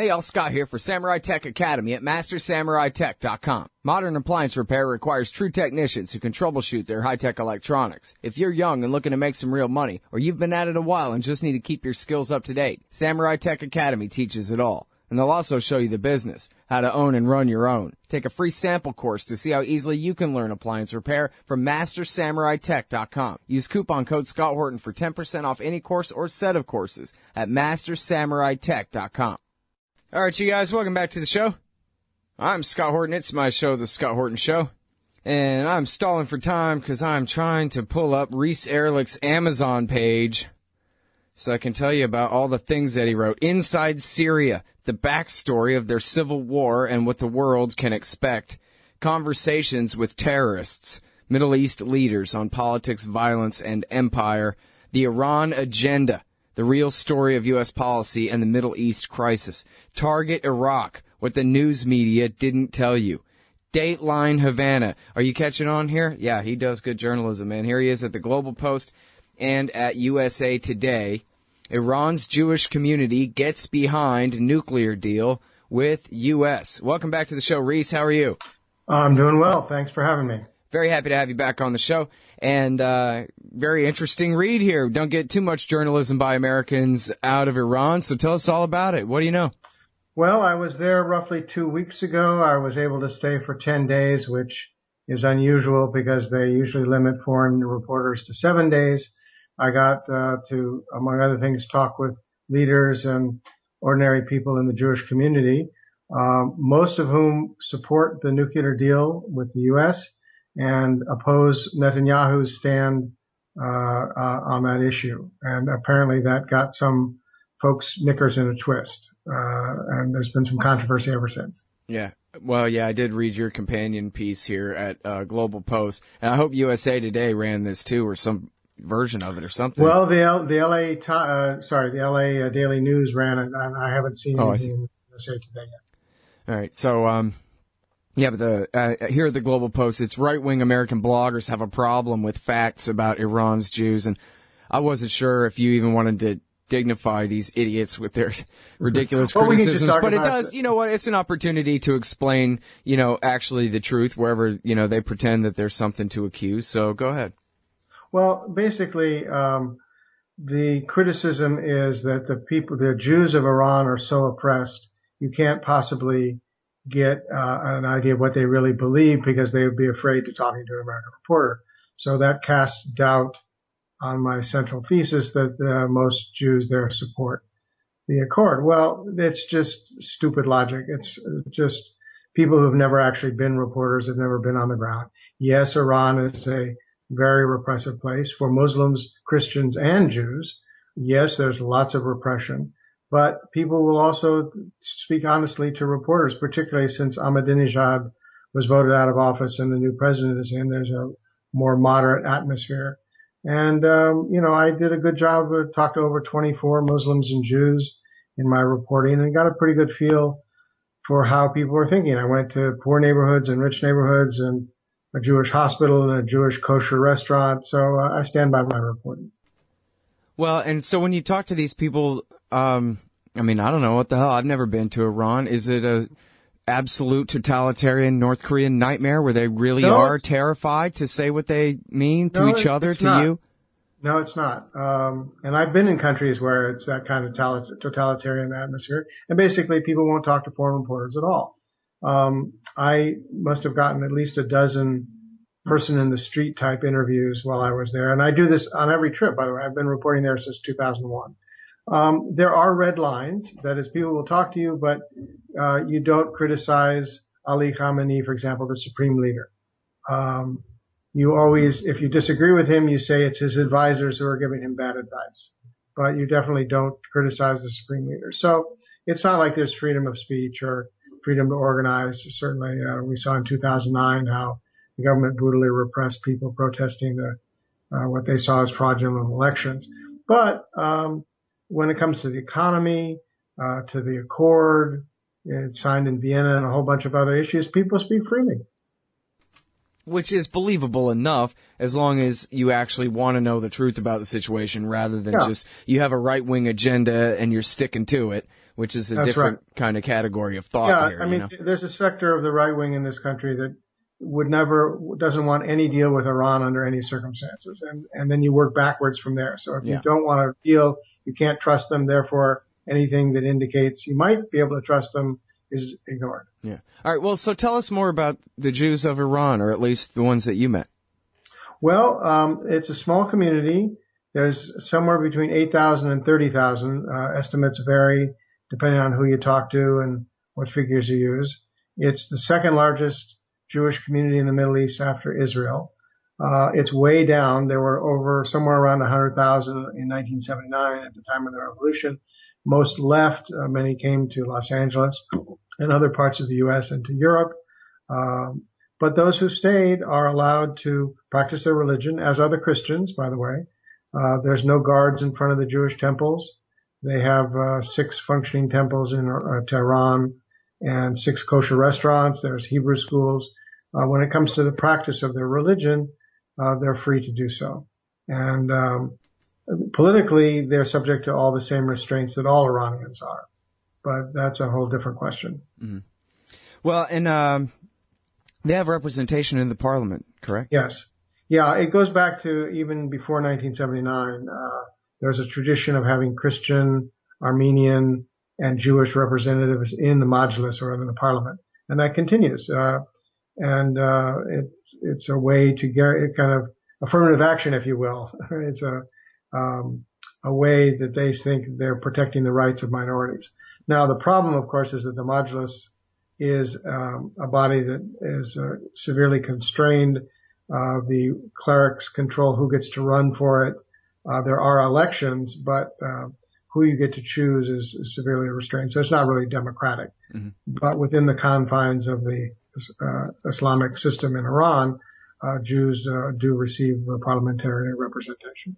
Hey, all, Scott here for Samurai Tech Academy at MasterSamuraiTech.com. Modern appliance repair requires true technicians who can troubleshoot their high-tech electronics. If you're young and looking to make some real money, or you've been at it a while and just need to keep your skills up to date, Samurai Tech Academy teaches it all. And they'll also show you the business, how to own and run your own. Take a free sample course to see how easily you can learn appliance repair from MasterSamuraiTech.com. Use coupon code Scott Horton for 10% off any course or set of courses at MasterSamuraiTech.com. All right, you guys, welcome back to the show. I'm Scott Horton. It's my show, The Scott Horton Show. And I'm stalling for time because I'm trying to pull up Reese Erlich's Amazon page so I can tell you about all the things that he wrote. Inside Syria, the backstory of their civil war and what the world can expect. Conversations with terrorists, Middle East leaders on politics, violence, and empire. The Iran agenda. The real story of U.S. policy and the Middle East crisis. Target Iraq, what the news media didn't tell you. Dateline Havana. Are you catching on here? Yeah, he does good journalism, man. Here he is at the Global Post and at USA Today. Iran's Jewish community gets behind nuclear deal with U.S. Welcome back to the show, Reese. How are you? I'm doing well. Thanks for having me. Very happy to have you back on the show. And very interesting read here. Don't get too much journalism by Americans out of Iran, so tell us all about it. What do you know? Well, I was there roughly 2 weeks ago. I was able to stay for 10 days, which is unusual because they usually limit foreign reporters to 7 days. I got to, among other things, talk with leaders and ordinary people in the Jewish community, most of whom support the nuclear deal with the U.S., and oppose Netanyahu's stand on that issue. And apparently that got some folks' knickers in a twist. And there's been some controversy ever since. Yeah. Well, yeah, I did read your companion piece here at Global Post. And I hope USA Today ran this too, or some version of it or something. Well, the LA Daily News ran it, and I haven't seen anything in USA Today yet. All right. So, yeah, but here at the Global Post, it's right-wing American bloggers have a problem with facts about Iran's Jews, and I wasn't sure if you even wanted to dignify these idiots with their ridiculous criticisms, but it does, you know what, it's an opportunity to explain, actually the truth wherever, they pretend that there's something to accuse, so go ahead. Well, basically, the criticism is that the Jews of Iran are so oppressed, you can't possibly get an idea of what they really believe because they would be afraid to talking to an American reporter. So that casts doubt on my central thesis that most Jews there support the accord. Well, it's just stupid logic. It's just people who've never actually been reporters, have never been on the ground. Yes, Iran is a very repressive place for Muslims, Christians, and Jews. Yes, there's lots of repression. But people will also speak honestly to reporters, particularly since Ahmadinejad was voted out of office and the new president is in. There's a more moderate atmosphere. And, I did a good job. Talked to over 24 Muslims and Jews in my reporting and got a pretty good feel for how people were thinking. I went to poor neighborhoods and rich neighborhoods and a Jewish hospital and a Jewish kosher restaurant. So I stand by my reporting. Well, and so when you talk to these people, I don't know what the hell. I've never been to Iran. Is it a absolute totalitarian North Korean nightmare where they really are terrified to say what they mean to each other, to you? No, it's not. And I've been in countries where it's that kind of totalitarian atmosphere. And basically people won't talk to foreign reporters at all. I must have gotten at least a dozen person in the street type interviews while I was there. And I do this on every trip, by the way. I've been reporting there since 2001. There are red lines. That is, people will talk to you, but you don't criticize Ali Khamenei, for example, the supreme leader. You always, if you disagree with him, you say it's his advisors who are giving him bad advice. But you definitely don't criticize the supreme leader. So it's not like there's freedom of speech or freedom to organize. Certainly, we saw in 2009 how the government brutally repressed people protesting what they saw as fraudulent elections. But when it comes to the economy, to the accord, it's signed in Vienna and a whole bunch of other issues, people speak freely. Which is believable enough as long as you actually want to know the truth about the situation rather than just you have a right-wing agenda and you're sticking to it, which is a different kind of category of thought here. I mean, there's a sector of the right wing in this country that doesn't want any deal with Iran under any circumstances. And then you work backwards from there. So if you don't want to deal, you can't trust them. Therefore, anything that indicates you might be able to trust them is ignored. Yeah. All right. Well, so tell us more about the Jews of Iran, or at least the ones that you met. Well, it's a small community. There's somewhere between 8,000 and 30,000. Estimates vary depending on who you talk to and what figures you use. It's the second largest Jewish community in the Middle East after Israel. It's way down. There were somewhere around 100,000 in 1979 at the time of the revolution. Most left. Many came to Los Angeles and other parts of the U.S. and to Europe. But those who stayed are allowed to practice their religion, as are the Christians, by the way. There's no guards in front of the Jewish temples. They have 6 functioning temples in Tehran and 6 kosher restaurants. There's Hebrew schools. When it comes to the practice of their religion, they're free to do so. And politically, they're subject to all the same restraints that all Iranians are. But that's a whole different question. Mm-hmm. Well, and they have representation in the parliament, correct? Yes. Yeah, it goes back to even before 1979. There's a tradition of having Christian, Armenian, and Jewish representatives in the Majlis, or in the parliament. And that continues. It's a way to get kind of affirmative action, if you will. It's a way that they think they're protecting the rights of minorities. Now, the problem, of course, is that the Majlis is a body that is severely constrained. The clerics control who gets to run for it. There are elections, but who you get to choose is severely restrained. So it's not really democratic. Mm-hmm. But within the confines of the Islamic system in Iran, Jews do receive parliamentary representation.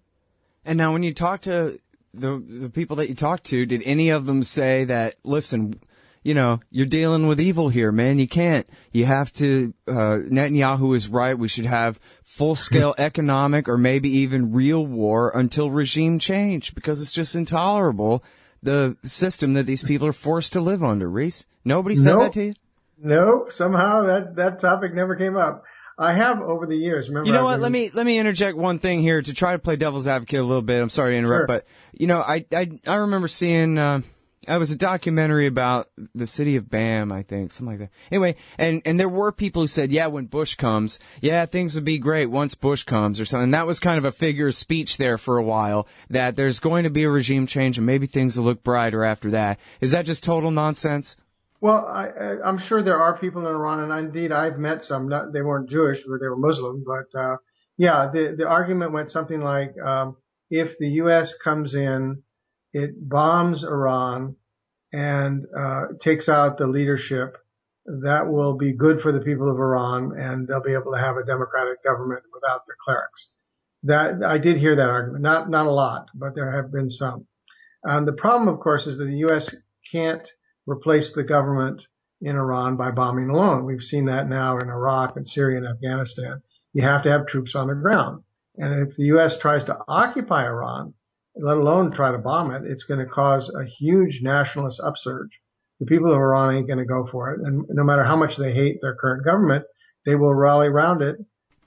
And now when you talk to the people that you talk to, did any of them say that, listen, you're dealing with evil here, man. You have to, Netanyahu is right. We should have full-scale economic or maybe even real war until regime change, because it's just intolerable, the system that these people are forced to live under, Reese. Nobody said that to you? No, somehow that topic never came up. I have over the years. Remember, you know what? Let me interject one thing here to try to play devil's advocate a little bit. I'm sorry to interrupt, but I remember seeing it was a documentary about the city of Bam, I think, something like that. Anyway, and there were people who said, yeah, when Bush comes, things would be great once Bush comes or something. And that was kind of a figure of speech there for a while, that there's going to be a regime change and maybe things will look brighter after that. Is that just total nonsense? Well, I'm sure there are people in Iran, and indeed I've met some. They weren't Jewish, but they were Muslim. But the argument went something like, if the U.S. comes in, it bombs Iran and takes out the leadership, that will be good for the people of Iran, and they'll be able to have a democratic government without their clerics. That I did hear that argument, not a lot, but there have been some. The problem, of course, is that the U.S. can't replace the government in Iran by bombing alone. We've seen that now in Iraq and Syria and Afghanistan. You have to have troops on the ground. And if the U.S. tries to occupy Iran, let alone try to bomb it, it's going to cause a huge nationalist upsurge. The people of Iran ain't going to go for it. And no matter how much they hate their current government, they will rally around it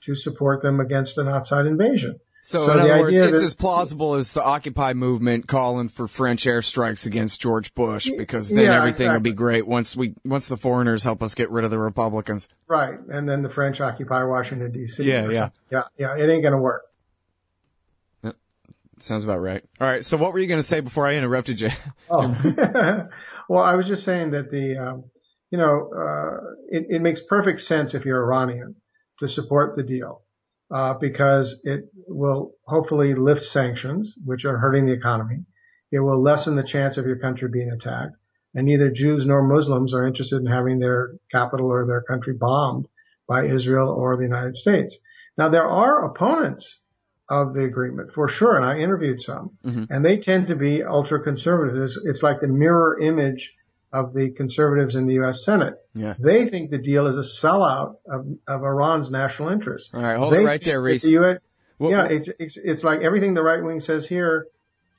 to support them against an outside invasion. So in other words, it's as plausible as the Occupy movement calling for French airstrikes against George Bush, because then everything will be great once the foreigners help us get rid of the Republicans. Right. And then the French occupy Washington, D.C. Yeah. It ain't going to work. Sounds about right. All right. So what were you going to say before I interrupted you? Well, I was just saying that it makes perfect sense if you're Iranian to support the deal. Because it will hopefully lift sanctions, which are hurting the economy. It will lessen the chance of your country being attacked. And neither Jews nor Muslims are interested in having their capital or their country bombed by Israel or the United States. Now, there are opponents of the agreement, for sure, and I interviewed some. Mm-hmm. And they tend to be ultra-conservative. It's like the mirror image of the conservatives in the U.S. Senate. Yeah. They think the deal is a sellout of Iran's national interests. All right, hold it right there, Reese. It's like everything the right wing says here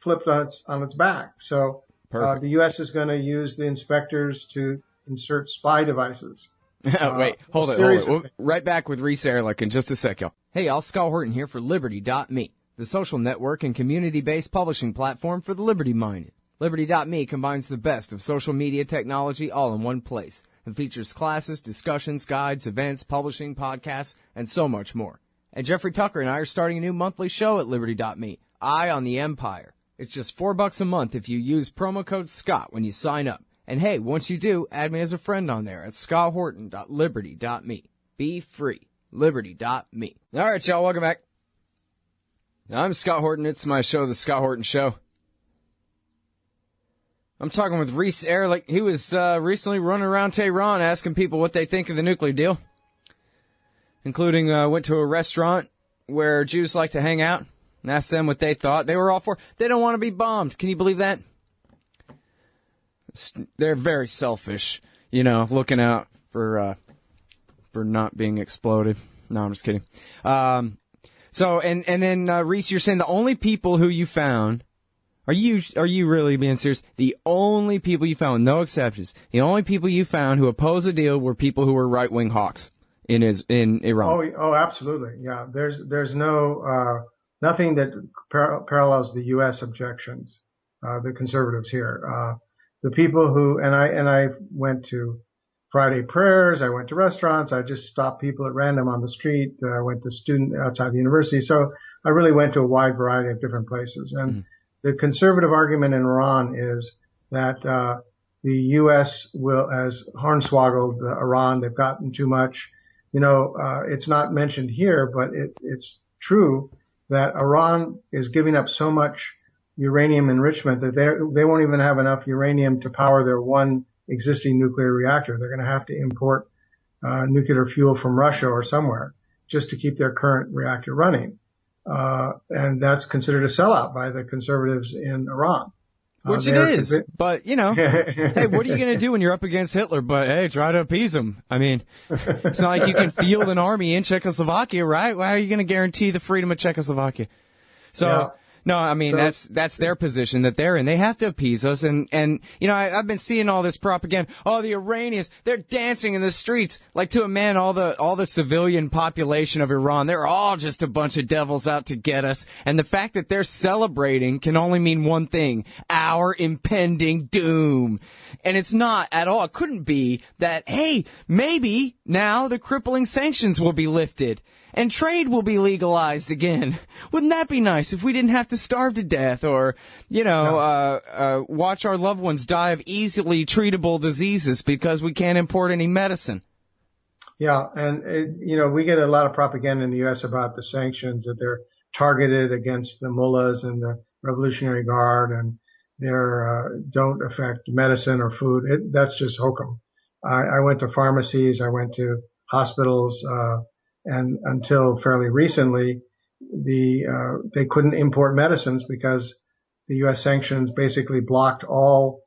flipped on its back. So the U.S. is going to use the inspectors to insert spy devices. Wait, hold it. We'll right back with Reese Erlich in just a sec, y'all. Hey, y'all, Scott Horton here for Liberty.me, the social network and community-based publishing platform for the liberty-minded. Liberty.me combines the best of social media technology all in one place and features classes, discussions, guides, events, publishing, podcasts, and so much more. And Jeffrey Tucker and I are starting a new monthly show at Liberty.me, Eye on the Empire. It's just $4 a month if you use promo code SCOTT when you sign up. And hey, once you do, add me as a friend on there at scotthorton.liberty.me. Be free. Liberty.me. All right, y'all, welcome back. I'm Scott Horton. It's my show, The Scott Horton Show. I'm talking with Reese Erlich. He was recently running around Tehran asking people what they think of the nuclear deal, including went to a restaurant where Jews like to hang out and asked them what they thought. They were all for it. They don't want to be bombed. Can you believe that? They're very selfish, looking out for not being exploded. No, I'm just kidding. So then Reese, you're saying the only people who you found, are you really being serious? The only people you found, no exceptions, the only people you found who oppose the deal were people who were right-wing hawks in Iran. Oh, absolutely. Yeah. There's no, nothing that parallels the U.S. objections, the conservatives here. The people who, and I went to Friday prayers, I went to restaurants, I just stopped people at random on the street, I went to student outside the university. So I really went to a wide variety of different places. And the conservative argument in Iran is that, the U.S. will, has hornswoggled Iran, they've gotten too much. It's not mentioned here, but it's true that Iran is giving up so much uranium enrichment that they won't even have enough uranium to power their one existing nuclear reactor. They're going to have to import nuclear fuel from Russia or somewhere just to keep their current reactor running. And that's considered a sellout by the conservatives in Iran. Which it is. But, hey, what are you going to do when you're up against Hitler? But, hey, try to appease him. I mean, it's not like you can field an army in Czechoslovakia, right? Why are you going to guarantee the freedom of Czechoslovakia? So... Yeah. No, I mean, that's their position that they're in. They have to appease us. And I've been seeing all this propaganda. Oh, the Iranians, they're dancing in the streets. Like, to a man, all the civilian population of Iran, they're all just a bunch of devils out to get us. And the fact that they're celebrating can only mean one thing: our impending doom. And it's not at all. It couldn't be that, hey, maybe now the crippling sanctions will be lifted and trade will be legalized again. Wouldn't that be nice if we didn't have to starve to death or, watch our loved ones die of easily treatable diseases because we can't import any medicine? Yeah, and, we get a lot of propaganda in the U.S. about the sanctions, that they're targeted against the mullahs and the Revolutionary Guard, and they're don't affect medicine or food. That's just hokum. I went to pharmacies, I went to hospitals, and until fairly recently, they couldn't import medicines because the U.S. sanctions basically blocked all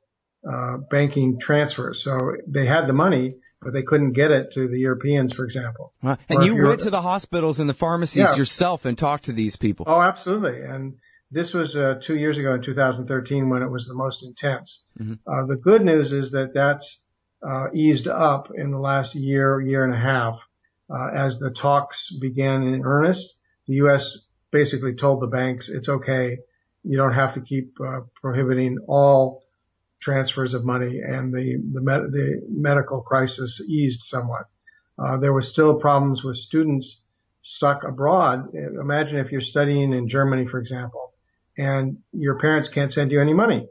banking transfers. So they had the money, but they couldn't get it to the Europeans, for example. Wow. And you went to the hospitals and the pharmacies yourself and talked to these people. Oh, absolutely. And this was 2 years ago in 2013 when it was the most intense. Mm-hmm. The good news is that that's eased up in the last year and a half. As the talks began in earnest, the U.S. basically told the banks, it's okay. You don't have to keep prohibiting all transfers of money, and the medical crisis eased somewhat. There were still problems with students stuck abroad. Imagine if you're studying in Germany, for example, and your parents can't send you any money.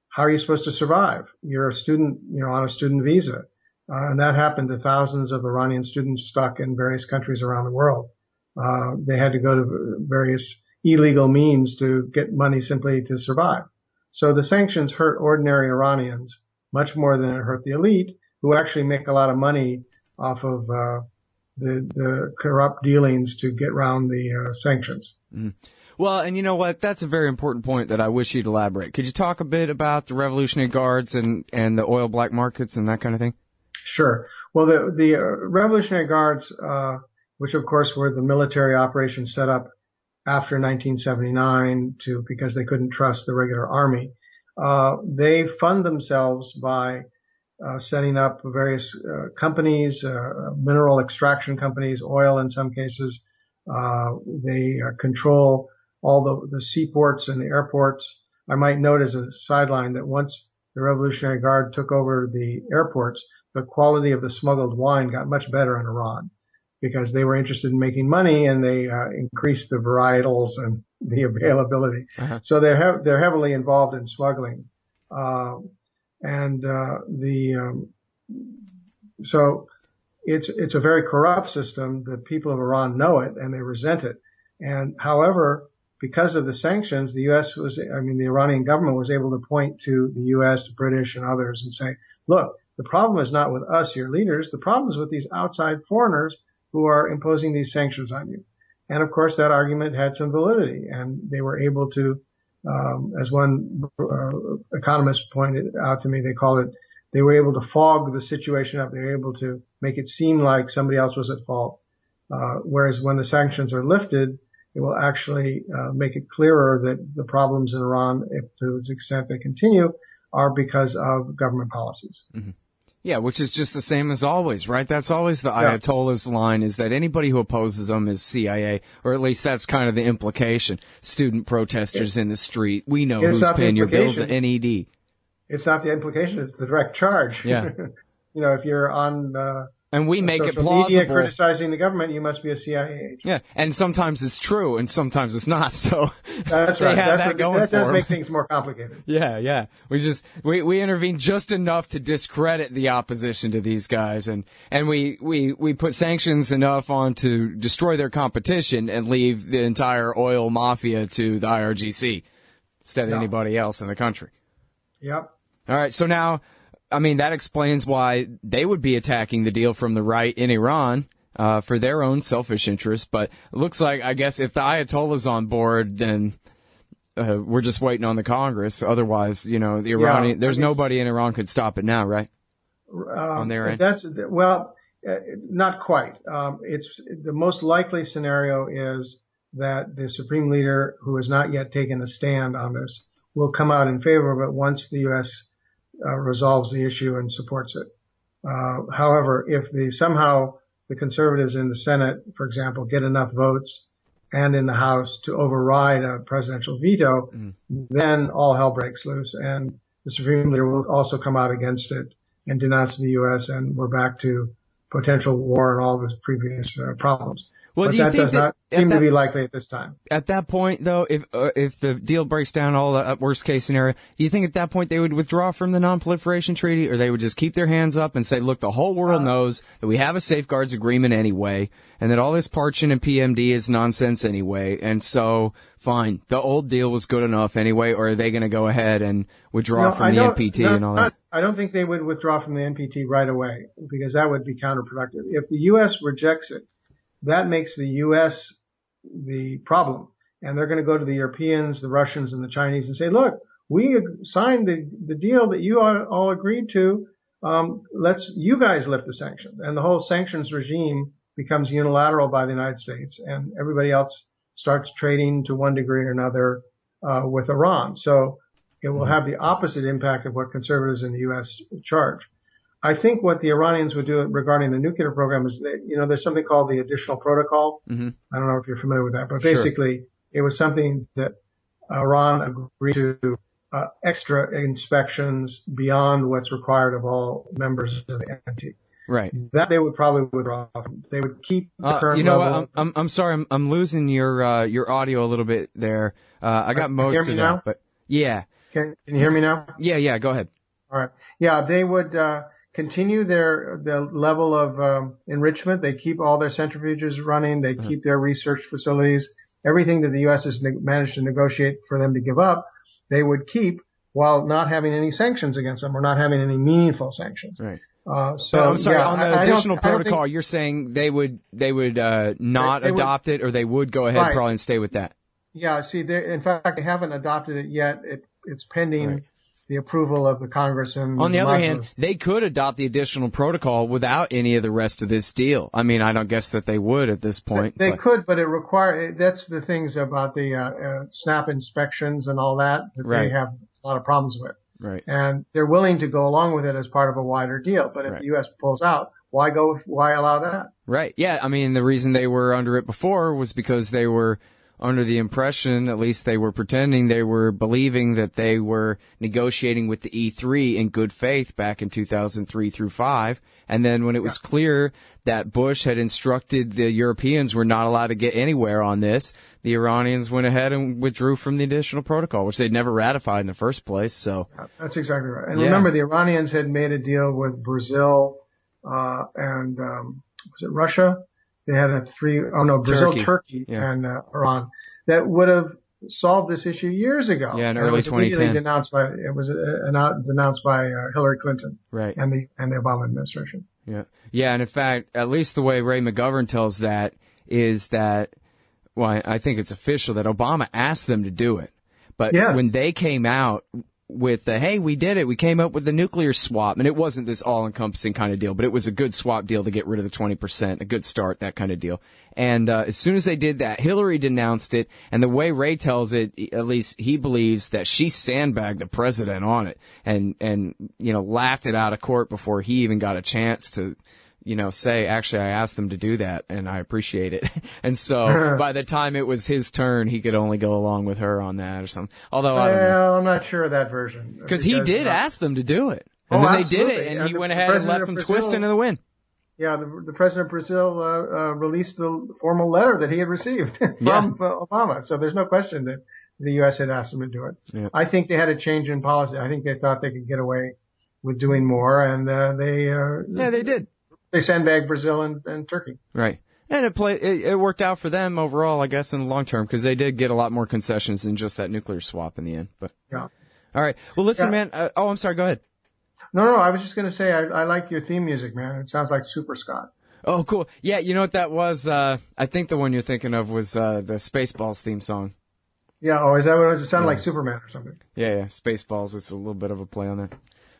How are you supposed to survive? You're a student, on a student visa. And that happened to thousands of Iranian students stuck in various countries around the world. They had to go to various illegal means to get money simply to survive. So the sanctions hurt ordinary Iranians much more than it hurt the elite, who actually make a lot of money off of the corrupt dealings to get around the sanctions. Mm. Well, and you know what? That's a very important point that I wish you'd elaborate. Could you talk a bit about the Revolutionary Guards and the oil black markets and that kind of thing? Sure. Well, the Revolutionary Guards, which of course were the military operations set up after 1979 because they couldn't trust the regular army, they fund themselves by setting up various companies, mineral extraction companies, oil in some cases. They control all the seaports and the airports. I might note as a sideline that once the Revolutionary Guard took over the airports, the quality of the smuggled wine got much better in Iran because they were interested in making money, and they increased the varietals and the availability. Uh-huh. So they're heavily involved in smuggling. So it's a very corrupt system. The people of Iran know it and they resent it. And however, because of the sanctions, the Iranian government was able to point to the U.S., the British, and others and say, look, the problem is not with us, your leaders. The problem is with these outside foreigners who are imposing these sanctions on you. And of course, that argument had some validity, and they were able to, as one economist pointed out to me, they were able to fog the situation up. They were able to make it seem like somebody else was at fault. Whereas when the sanctions are lifted, it will actually make it clearer that the problems in Iran, if to the extent they continue, are because of government policies. Mm-hmm. Yeah, which is just the same as always, right? That's always the Ayatollah's line, is that anybody who opposes them is CIA, or at least that's kind of the implication. Student protesters in the street. We know who's paying your bills, the NED. It's not the implication, it's the direct charge. Yeah. If you're on and we make it plausible. Media criticizing the government, you must be a CIA agent. Yeah, and sometimes it's true, and sometimes it's not. So that's right. That does make things more complicated. Yeah. We intervene just enough to discredit the opposition to these guys, and we put sanctions enough on to destroy their competition and leave the entire oil mafia to the IRGC instead of anybody else in the country. Yep. All right, so now, that explains why they would be attacking the deal from the right in Iran for their own selfish interests. But it looks like, I guess, if the Ayatollah's on board, then we're just waiting on the Congress. Otherwise, the Iranian, there's nobody in Iran could stop it now, right? On their end. Not quite. It's the most likely scenario is that the Supreme Leader, who has not yet taken a stand on this, will come out in favor of it once the U.S. Resolves the issue and supports it. However, if somehow the conservatives in the Senate, for example, get enough votes and in the House to override a presidential veto, then all hell breaks loose, and the Supreme Leader will also come out against it and denounce the U.S., and we're back to potential war and all of his previous problems. Well, but that does not seem to be likely at this time. At that point, though, if the deal breaks down all the worst case scenario, do you think at that point they would withdraw from the non-proliferation treaty, or they would just keep their hands up and say, look, the whole world knows that we have a safeguards agreement anyway, and that all this Parchin and PMD is nonsense anyway, and so, fine, the old deal was good enough anyway, or are they going to go ahead and withdraw from the NPT and all that? I don't think they would withdraw from the NPT right away, because that would be counterproductive. If the U.S. rejects it, that makes the U.S. the problem. And they're going to go to the Europeans, the Russians, and the Chinese and say, look, we signed the deal that you all agreed to. You guys lift the sanctions. And the whole sanctions regime becomes unilateral by the United States, and everybody else starts trading to one degree or another with Iran. So it will have the opposite impact of what conservatives in the U.S. charge. I think what the Iranians would do regarding the nuclear program is that, there's something called the additional protocol. Mm-hmm. I don't know if you're familiar with that, but basically it was something that Iran agreed to, extra inspections beyond what's required of all members of the NPT. Right. That they would probably withdraw from. They would keep the current level. I'm sorry, I'm losing your audio a little bit there. I got most of it, but yeah. Can you hear me now? Yeah, go ahead. All right. Yeah, they would continue the level of enrichment. They keep all their centrifuges running. They keep their research facilities. Everything that the U.S. has managed to negotiate for them to give up, they would keep while not having any sanctions against them or not having any meaningful sanctions. Right. I'm sorry. On the additional protocol, you're saying they would not adopt it, or they would go ahead probably and stay with that. Yeah, see, in fact, they haven't adopted it yet. It's pending the approval of the Congress. And on the other hand, they could adopt the additional protocol without any of the rest of this deal. I mean, I don't guess that they would at this point. They could, but that's the things about the SNAP inspections and all that they have a lot of problems with. Right. And they're willing to go along with it as part of a wider deal. But if the U.S. pulls out, why allow that? Right. Yeah. I mean, the reason they were under it before was because they were under the impression, at least they were pretending, they were believing that they were negotiating with the E3 in good faith back in 2003 through 5. And then when it was clear that Bush had instructed the Europeans were not allowed to get anywhere on this, the Iranians went ahead and withdrew from the additional protocol, which they'd never ratified in the first place. So that's exactly right. And remember, the Iranians had made a deal with Brazil and was it Russia? They had Brazil, Turkey, and Iran that would have solved this issue years ago. Yeah, in early 2010. It was denounced by Hillary Clinton, right, and the Obama administration. Yeah, and in fact, at least the way Ray McGovern tells that is that, well, I think it's official that Obama asked them to do it, but when they came out with the, hey, we did it, we came up with the nuclear swap, and it wasn't this all-encompassing kind of deal, but it was a good swap deal to get rid of the 20%, a good start, that kind of deal. And as soon as they did that, Hillary denounced it, and the way Ray tells it, at least he believes that she sandbagged the president on it and laughed it out of court before he even got a chance to say, actually, I asked them to do that, and I appreciate it. And so by the time it was his turn, he could only go along with her on that or something. Although, I don't know. I'm not sure of that version. Because he did ask them to do it. And then they did it, and he went ahead and let them twist into the wind. Yeah, the president of Brazil released the formal letter that he had received from Obama. So there's no question that the U.S. had asked him to do it. Yeah. I think they had a change in policy. I think they thought they could get away with doing more, and they did. They sandbagged Brazil and Turkey. Right. And it worked out for them overall, I guess, in the long term, because they did get a lot more concessions than just that nuclear swap in the end. But all right. Well, listen, man. I'm sorry. Go ahead. No. I was just going to say I like your theme music, man. It sounds like Super Scott. Oh, cool. Yeah, you know what that was? I think the one you're thinking of was the Spaceballs theme song. Yeah. Oh, is that what it was? It sounded like Superman or something. Yeah. Spaceballs. It's a little bit of a play on that.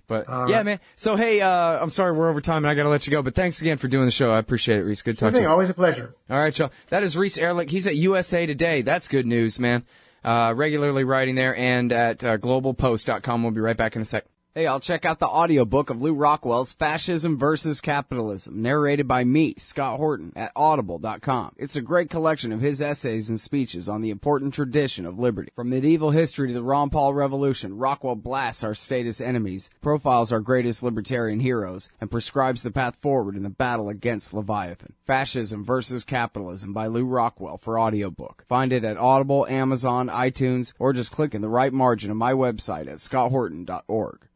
But man. So, hey, I'm sorry we're over time and I got to let you go. But thanks again for doing the show. I appreciate it, Reese. Good talking to you. Always a pleasure. All right, y'all. That is Reese Erlich. He's at USA Today. That's good news, man. Regularly writing there and at globalpost.com. We'll be right back in a sec. Hey, I'll check out the audiobook of Lew Rockwell's Fascism versus Capitalism, narrated by me, Scott Horton, at audible.com. It's a great collection of his essays and speeches on the important tradition of liberty. From medieval history to the Ron Paul Revolution, Rockwell blasts our statist enemies, profiles our greatest libertarian heroes, and prescribes the path forward in the battle against Leviathan. Fascism versus Capitalism by Lew Rockwell for audiobook. Find it at Audible, Amazon, iTunes, or just click in the right margin of my website at scotthorton.org.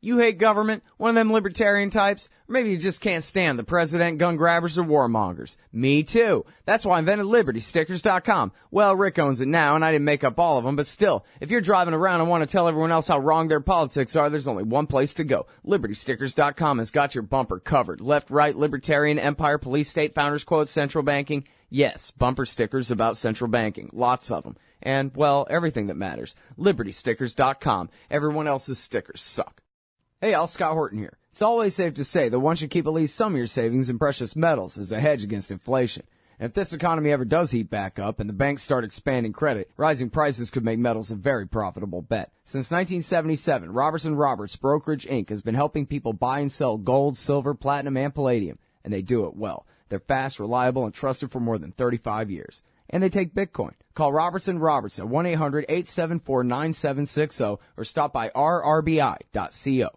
You hate government? One of them libertarian types? Or maybe you just can't stand the president, gun grabbers, or warmongers. Me too. That's why I invented LibertyStickers.com. Well, Rick owns it now, and I didn't make up all of them, but still, if you're driving around and want to tell everyone else how wrong their politics are, there's only one place to go. LibertyStickers.com has got your bumper covered. Left, right, libertarian, empire, police, state, founders quotes, central banking. Yes, bumper stickers about central banking. Lots of them. And, well, everything that matters. LibertyStickers.com. Everyone else's stickers suck. Hey, Scott Horton here. It's always safe to say that one should keep at least some of your savings in precious metals as a hedge against inflation. And if this economy ever does heat back up and the banks start expanding credit, rising prices could make metals a very profitable bet. Since 1977, Robertson Roberts Brokerage Inc. has been helping people buy and sell gold, silver, platinum, and palladium, and they do it well. They're fast, reliable, and trusted for more than 35 years. And they take Bitcoin. Call Robertson Roberts at 1-800-874-9760 or stop by rrbi.co.